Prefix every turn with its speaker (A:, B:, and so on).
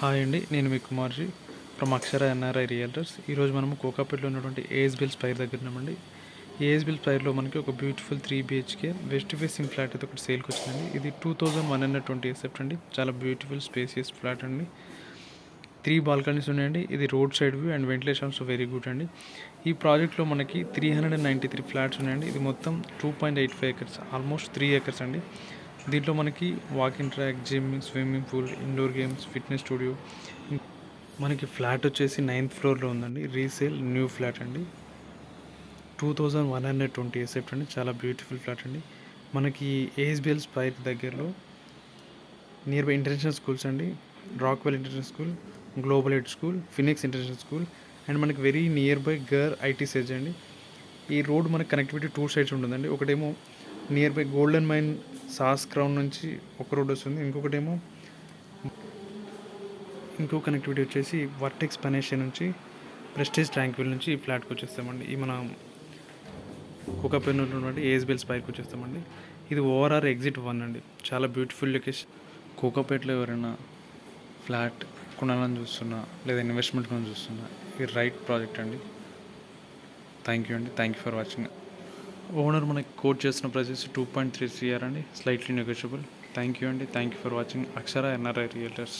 A: Hi అండి, నేను మీ Kumarji from Akshara NRI realtors. ఈరోజు మనము కోకాపేటలో ఉన్నటువంటి ఏఎస్బిఎల్ స్పైర్ దగ్గర ఉన్నామండి. ఏఎస్బిఎల్ స్పైర్లో మనకి ఒక beautiful 3 BHK west facing flat అయితే ఒకటి సేల్కి వచ్చిందండి. ఇది 2120 ఎసెప్ట్ అండి. చాలా బ్యూటిఫుల్ స్పేసియస్ ఫ్లాట్ అండి. 3 బాల్కనీస్ ఉన్నాయండి. ఇది road side view and ventilation also very good అండి. ఈ ప్రాజెక్ట్లో మనకి 393 ఫ్లాట్స్ ఉన్నాయండి. ఇది మొత్తం 2.85 acres, ఆల్మోస్ట్ 3 acres అండి. దీంట్లో మనకి walking track, gym, swimming pool, indoor games, fitness studio. మనకి ఫ్లాట్ వచ్చేసి 9th ఫ్లోర్లో ఉందండి. రీసేల్ న్యూ ఫ్లాట్ అండి. 2120 ఎసెప్ట్ అండి. చాలా బ్యూటిఫుల్ ఫ్లాట్ అండి. మనకి ఏఎస్బిఎల్ స్పైర్ దగ్గరలో నియర్ బై ఇంటర్నేషనల్ స్కూల్స్ అండి. Rockwell international school, global Ed school, Phoenix international school and మనకి వెరీ నియర్ బై గర్ ఐటీ సెజ్ అండి. ఈ రోడ్ మనకి కనెక్టివిటీ 2 సైడ్స్ ఉంటుందండి. ఒకటేమో near by golden mine SAS crown నుంచి ఒక రోడ్ వస్తుంది. ఇంకో కనెక్టివిటీ వచ్చేసి వర్టెక్స్ పనేషియా నుంచి ప్రెస్టేజ్ ట్యాంక్విల్ నుంచి ఈ ఫ్లాట్కి వచ్చేస్తామండి. ఈ మన కోకాపేటలో ఉన్నటువంటి ఏఎస్బిఎల్ స్పైర్కి వచ్చేస్తామండి. ఇది ఓఆర్ఆర్ ఎగ్జిట్ 1 అండి. చాలా బ్యూటిఫుల్ లొకేషన్. కోకాపేటలో ఎవరైనా ఫ్లాట్ కొనాలని చూస్తున్నా లేదా ఇన్వెస్ట్మెంట్ కొనాలని చూస్తున్నా ఇది రైట్ ప్రాజెక్ట్ అండి. థ్యాంక్ యూ అండి. Thank you for watching. Owner మనకి కోట్ చేస్తున్న ప్రైస్ 2.3 CR అండి. Slightly negotiable. థ్యాంక్ యూ అండి. Thank you for watching Akshara NRI realtors.